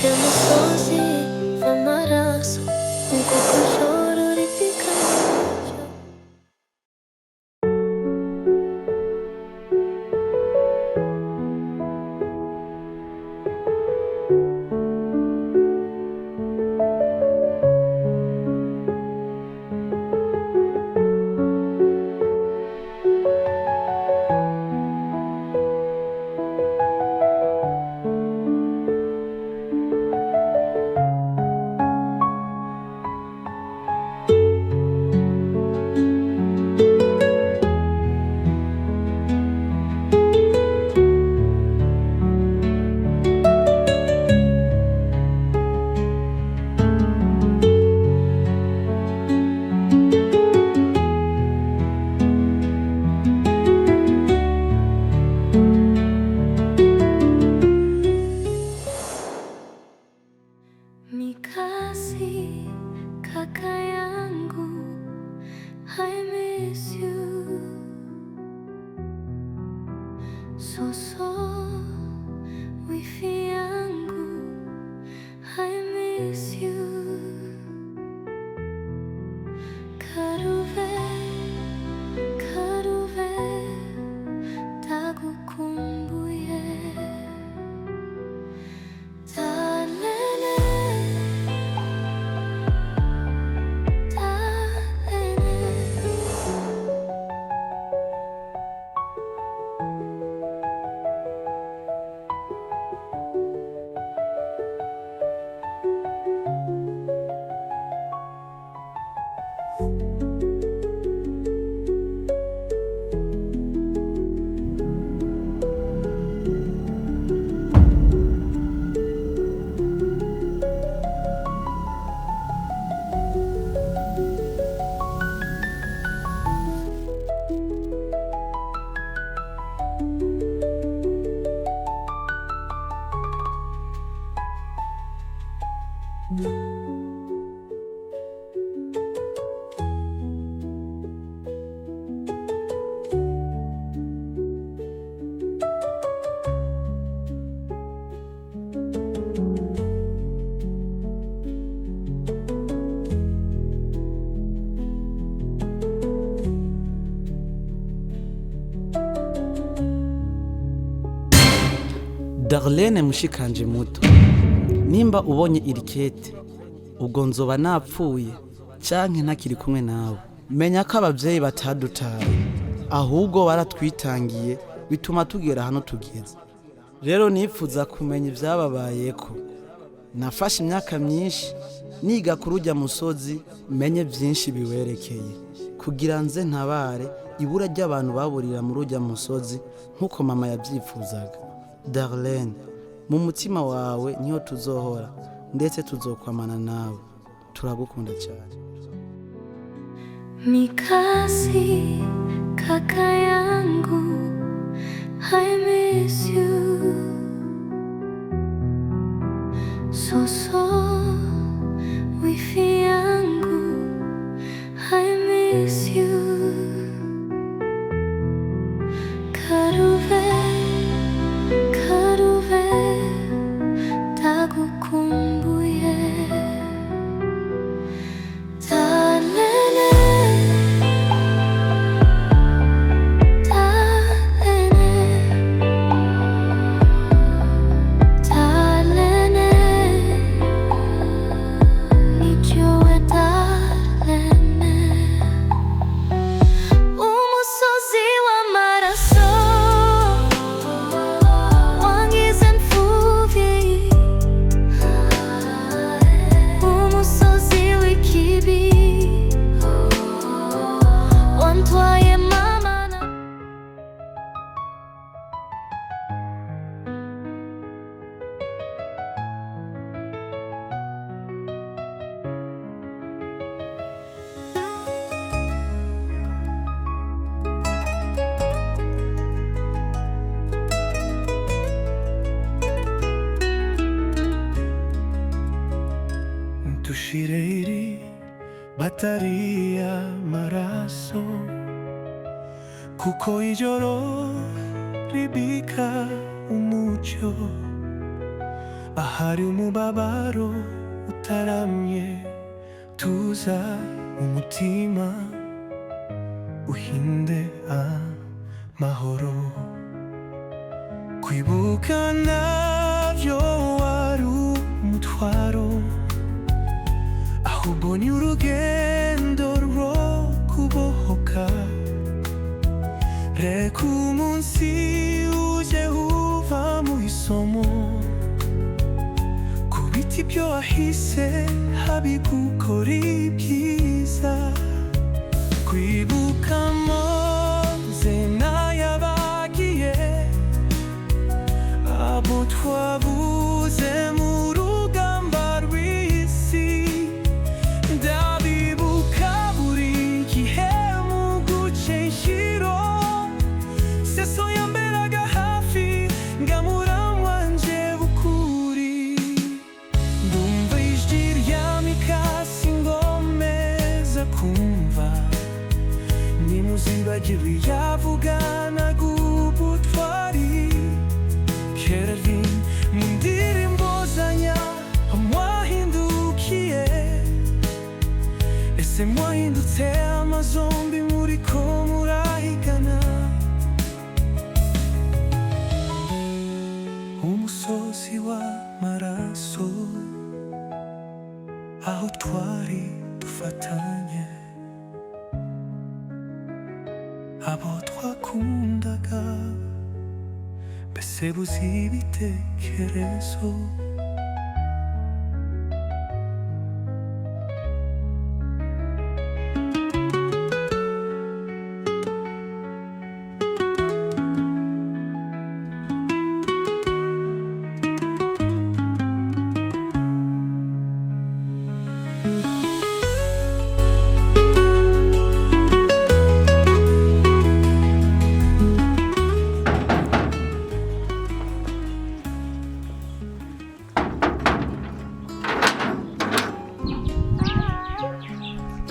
UMUSOZI AMARASO Choro ripikanja. Mikasi kaka yangu, I miss you so wifi yangu, I miss you karuve tagukumbuye Darlene mushikanje muto, nimba ubonye irikete ubwo nzoba napfuye canke ntakiri kumwe nawe. Menya ko abavyeyi batadutaye, ahubwo baratwitangiye bituma tugera hano tugeze. Rero nifuza kumenya ivyababayeko. Nafashe imyaka myinshi niga kurujya musozi, menye vyinshi biwerekeye kugira nze ntabare ibura ry'abantu baburira mu rujya musozi nkuko mama yavyifuzaga. Darlene, mu mutima wawe niho tuzohora ndetse tuzokwamana nawe. Turagukunda cyane. Mikasi kaka yangu, I miss you so wifi yangu, I miss you karuve tagukumbuye Tushireri bataria maraso kuko ijoro ribika umucyo ahari umubabaro utaramye, tuza umutima uhinde amahoro. Kwibuka navyo wari umutwaro, ahubwo ni urugendo rwo kubohoka. Reka umunsi uje uva mu isomo, ku biti byo wahise habigukora ibyiza. Kwibuka Mose n'ayabagiye, abo twabuze mu rugamba rw'isi. Ndabibuka buri gihe mu guca inshuro, seso yamberaga hafi ngamuramwanje bukuri. Ndumva ijwi rya mikasi ngomeza kumva, nimuzibagirwe yavuganaga ubutwari. Kera mu ndirimbo zanya mwahindukiye, ese mwahindutse amazombi muriko murahigana? Umusozi w'amaraso, aho twari dufatanye, abo twakundaga, mbese buzi ibitekerezo.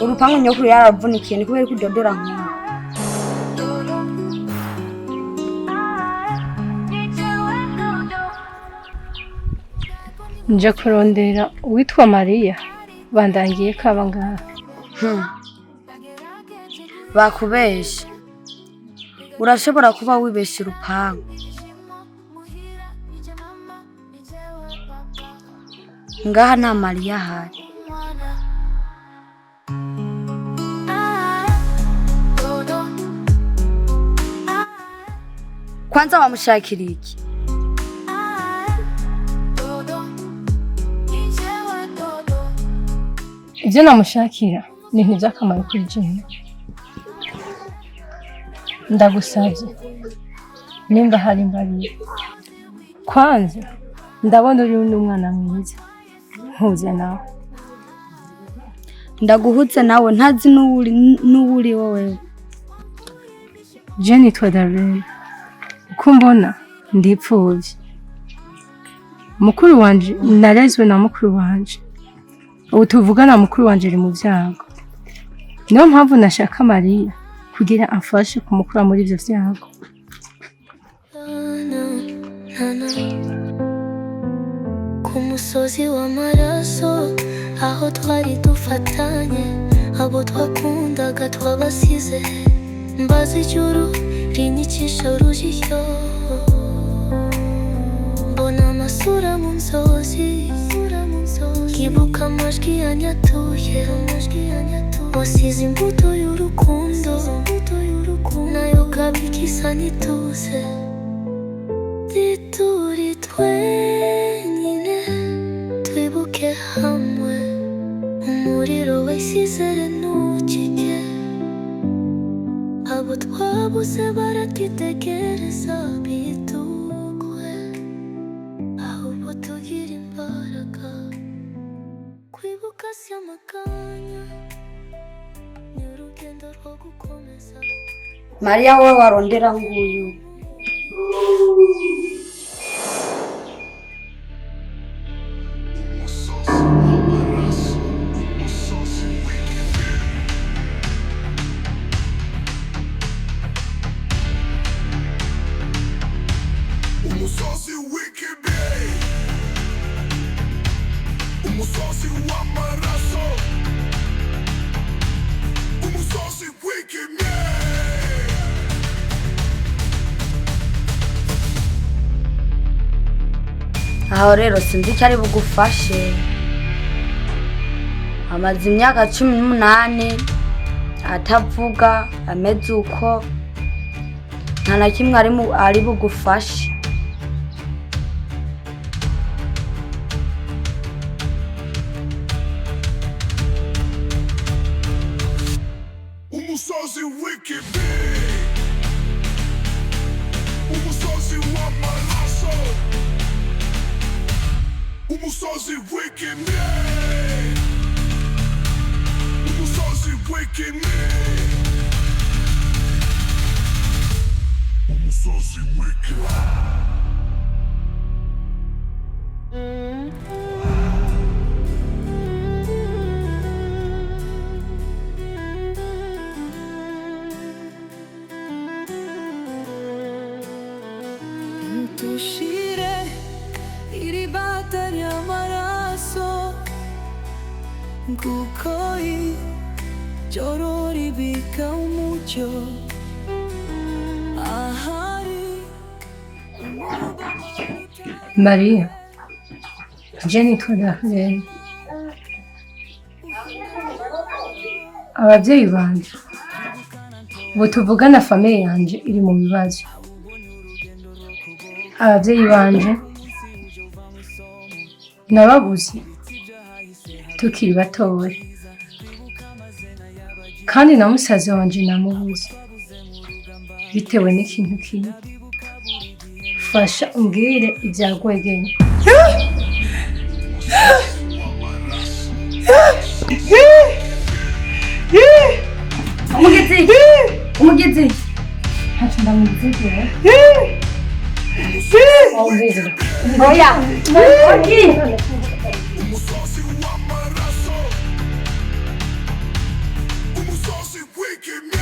Urupangu nyokuru yaravunikiye ni kubera kudodora nk'ubu. Nje kurondera uwitwa Mariya, bandangiye kaba ngaha. Bakubeshe, urashobora kuba wibeshe urupangu. Ngaha nta Mariya ahari. Kwanza wamushakira iki? Ibyo namushakira ni ibintu by'akamaro kuri jewe. Ndagusabye nimba hari Mariya, kwanza ndabona uri n'umwana mwiza, nkuze nawe. Ndaguhutse nawe ntazi n'uwuri wowe. Je nitwa Darlene, uko mbona ndipfuvye. Mukuru wanje narezwe na mukuru wanje, ubu tuvugana mukuru wanje ari mu vyago. Niyo mpamvu nashaka Mariya kugira amfashe kumukura muri ivyo vyago. Ku musozi w'amaraso, aho twari dufatanye, abo twakundaga twabasize. Mbaza ijuru rinyikisha urujijo, mbona amasura mu nzozi, nkibuka amajwi yanyatuye, wasize imbuto y'urukundo, nayo kabiki isa n'ituze. Turi twenyine, twibuke hamwe, umuriro w'isizere ntukike. Abo twabuze baratwitegereza bitugwe, ahubwo tugira imbaraga. Kwibuka si amaganya, ni urugendo rwo gukomeza. Mariya wowe warondera nguyu. UMUSOZI wicked babe. aho rero sinzi icyo ari bugufashe. Amaze imyaka 18 atavuga ameze uko, nta na kimwe ari bugufashe. Umusozi w'ikibi, umusozi w'amaraso, umusozi w'ikibi, umusozi w'ikibi, umusozi w'ikibi. Tushire iri bata ry'amaraso kuko ijoro ribika umucyo ahari. Mariya, je nitwa Darlene. Ababyeyi banje ubu tuvugana, famiye yanje iri mu bibazo. Ababyeyi banje nababuze tukiri batoya, kandi na musaza wanje namubuze bitewe n'ikintu kimwe. Fasha umbwire ibya Gwegenya. Umugezi Hacu ndamugizigera. oya Umusozi w'amaraso, umusozi w'ikibi.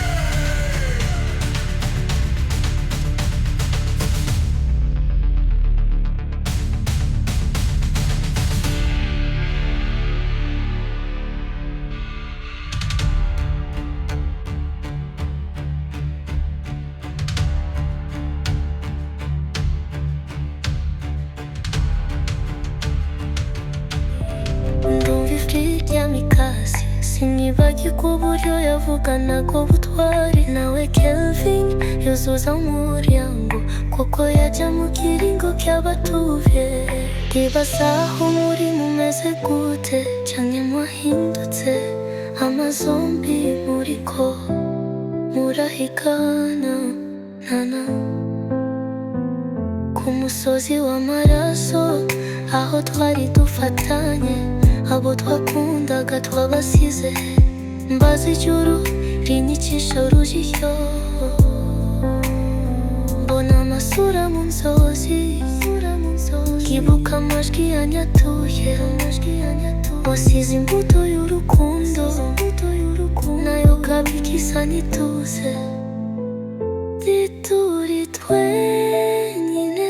Ndumva ijwi ry'amikasi, sinibagirwa uburyo yavuganaga ubutwari. Nawe Kelvin yuzuza umuryango, kuko yajya mu kiringo cy'abatuvye. Ndibaza aho muri mumeze gute, canke mwahindutse amazombi muriko murahigana nana ku musozi w'amaraso, aho twari dufatanye. Abo twakundaga twabasize, mbaza ijuru rinyikisha urujijo. Mbona amasura mu nzozi, nkibuka amajwi yanyatuye. Wasize imbuto y'urukundo, nayo kabika isa n'ituze. Turi twenyine,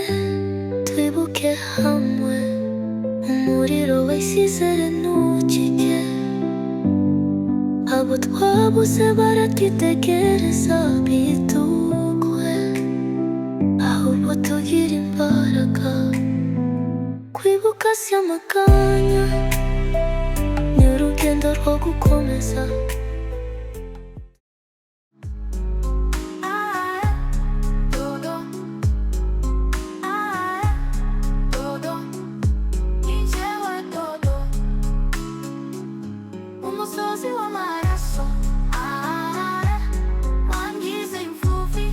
twibuke hamwe umuriro w'isizere ntukike. Abo twabuze baratwitegereza bitukwe, ahubwo tugira imbaraga. Kwibuka si amaganya, ni urugendo rwo gukomeza. Umusozi w'amaraso, wangize imfuvi.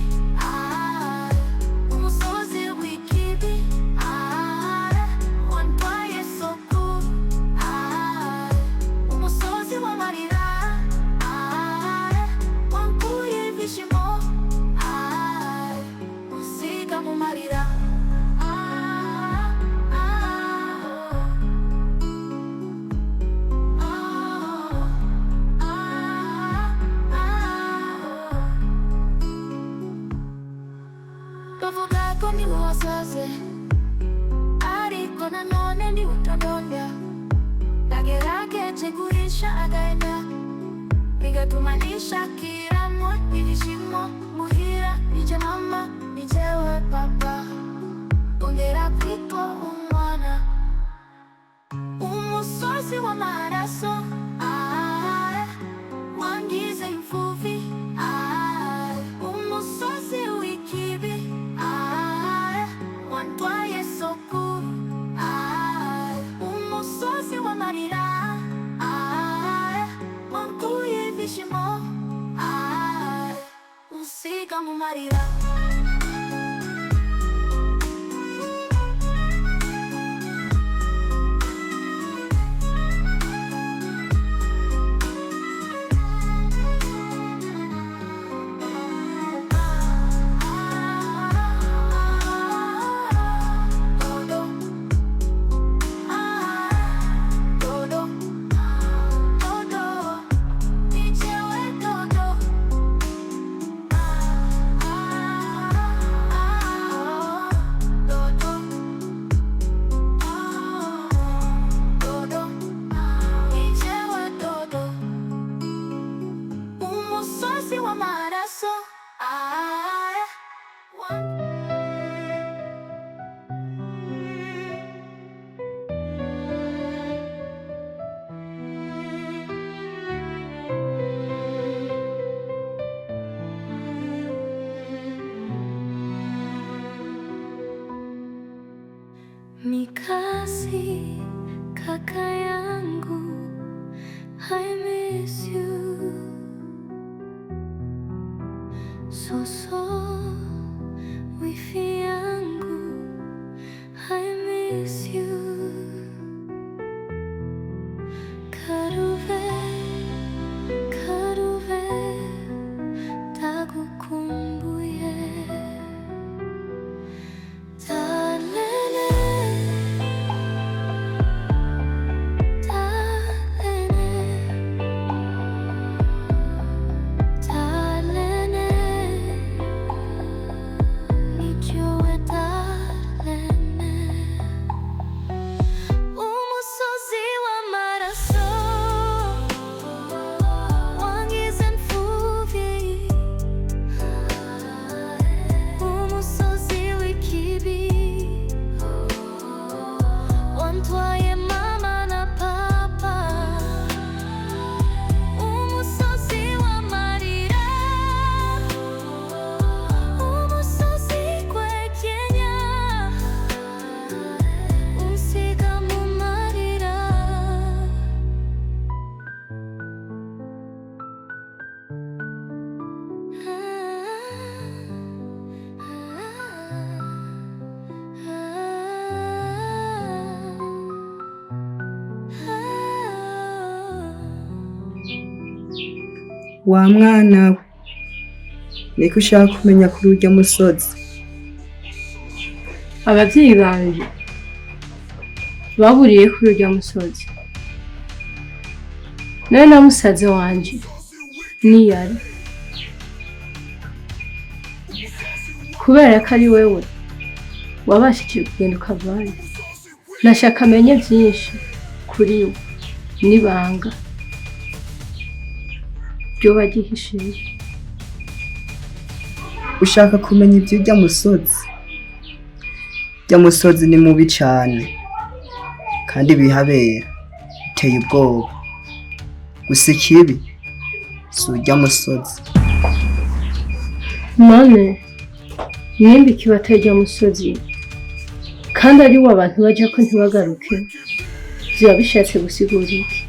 Umusozi w'ikibi, wantwaye soko. Umusozi w'amarira, wankuye ibyishimo. Usiga mu marira. Bavuga ko ni wasaze, ariko nanone ni utondonda. Nagerageje guhisha agahinda, bigatuma nishakiramo ibishimo. Muhira nije mama, nijewe papa, ongera kwitwa umwana. amarira. UMUSOZI wa AMARASO. Mikasi, kaka yangu, I miss you. Soso, wifi yangu, I miss you. Karuve, karuve, tagukumbuye. Wa mwana we, niko ushaka kumenya kuri urya musozi? Abavyeyi banje baburiye kuri urya musozi. None na musaza wanje niyari, kubera ko ari wewe wabashije kugenda ukavayo. Nashaka amenye vyinshi kuri we nibanga byo bagihishiye. Ushaka kumenya ibyo urya musozi? Urya musozi ni mubi cane kandi bihabera biteye ubwoba. Gusa ikibi si urya musozi. None nimba ikibateye musozi kandi ari wo abantu baja ko ntibagaruke, vyoba bishatse gusigura iki?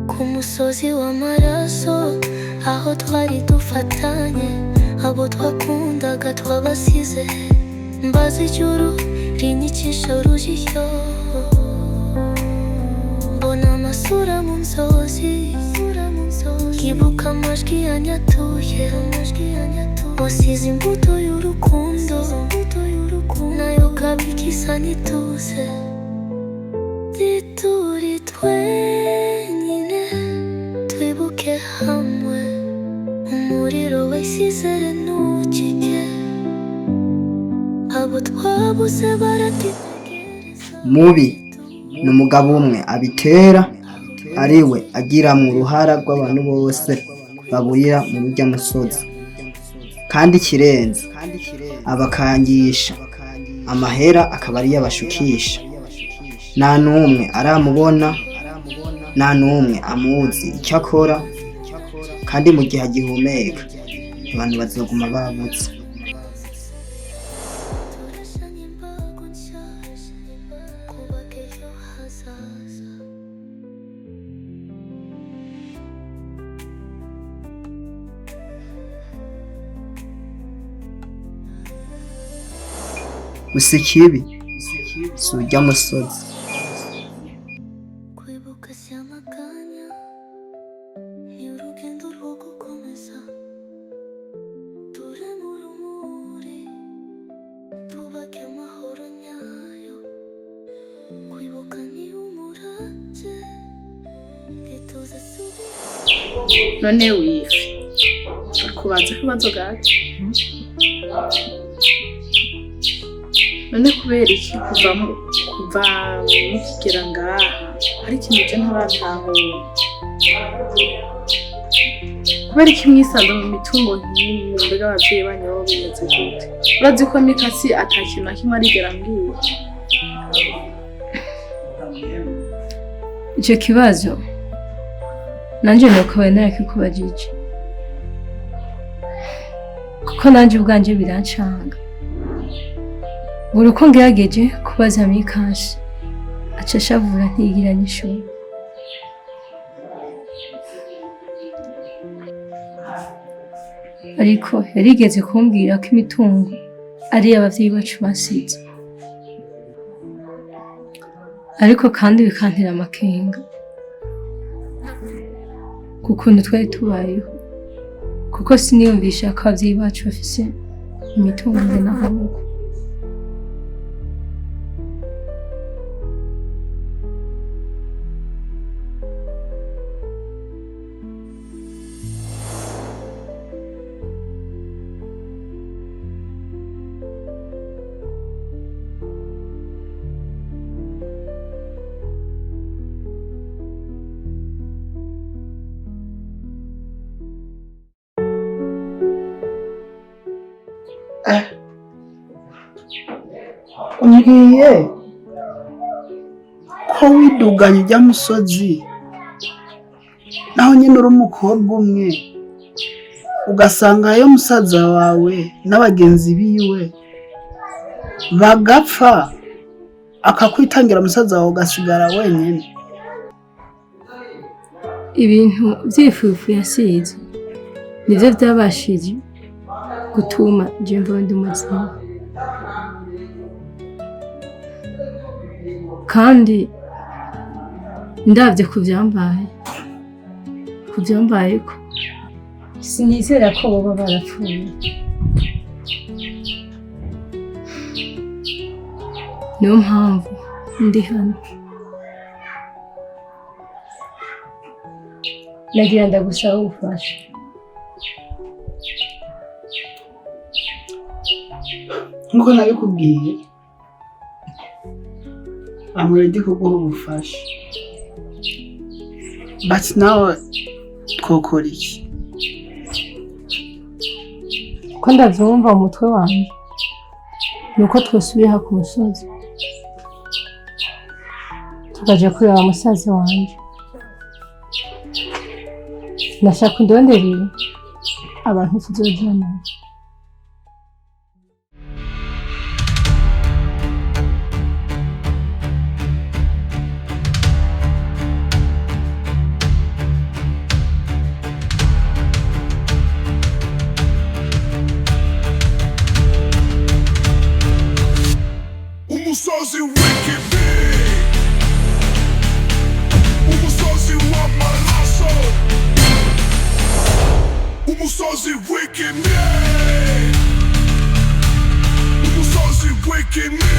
Ku musozi w'amaraso, aho twari dufatanye, abo twakundaga twabasize. Mbaza ijuru rinyikisha urujijo, mbona amasura mu nzozi, nkibuka amajwi yanyatuye. Wasize imbuto y'urukundo, nayo kabiri isa n'ituze. Turi twenyine, twibuke hamwe, umuriro w'isizere ntukike. Abo twabuze baratitegereza. Mubi ni umugabo umwe abitera, ariwe agira mu ruhara rw'abantu bose baburira mu rujya musozi. Kandi kirenze abakangisha amahera akaba ari yabashukisha. Nta numwe aramubona, nta numwe amuzi icyo akora, kandi mu gihe agihumeka abantu bazoguma babutse. gusa ikibi si ujya musozi. kwibuka si amaganya ni urugendo rwo gukomeza ture mu rumuri tubake amahoro nyayo kwibuka ni umurage ntituze subira none wifi kubaza kubazo gato none kubera iki kuva mukigera ngaha hari ikintu je ntaratahura kubera iki mwisanze mu mitungo nk'iyi mbega abavyeyi banyu baba bimeze gute urazi ko mikasi atakintu na kimwe arigera mbwira icyo kibazo nanje nuko narakikubajije kuko nanje ubwanje birancanga buri uko ngerageje kubaza mikasi aca ashavura ntiyigira n'ishuri ariko yarigeze kumbwira ko imitungo ari abavyeyi bacu basize ariko kandi bikantera amakenga kukuntu twari tubayeho kuko siniyumvisha ko abavyeyi bacu bafise imitungo ingana nk'uko. Umbwiye ko widuganye ujya musozi naho nyine uri umukobwa umwe ugasangayo musaza wawe n'abagenzi biwe bagapfa akakwitangira musaza wawe ugasigara wenyine. Ibintu by'ifufu yasize nivyo byabashije gutuma jembo ndi muzima kandi ndavye kuvyambaye ko sinizera ko boba barapfuye. Niyo mpamvu ndi hano nagira ndagusaba ubufasha. Nkuko nabikubwiye I'm ready kuguha ubufasha but now twokora iki? Ko ndavyumva umutwe wanje nuko twosubira ku musozi tukaja kureba musaza wanje. Nashaka ndonderera abantu tuzojana. UMUSOZI wicked big. UMUSOZI AMARASO. UMUSOZI wicked me. UMUSOZI wicked me.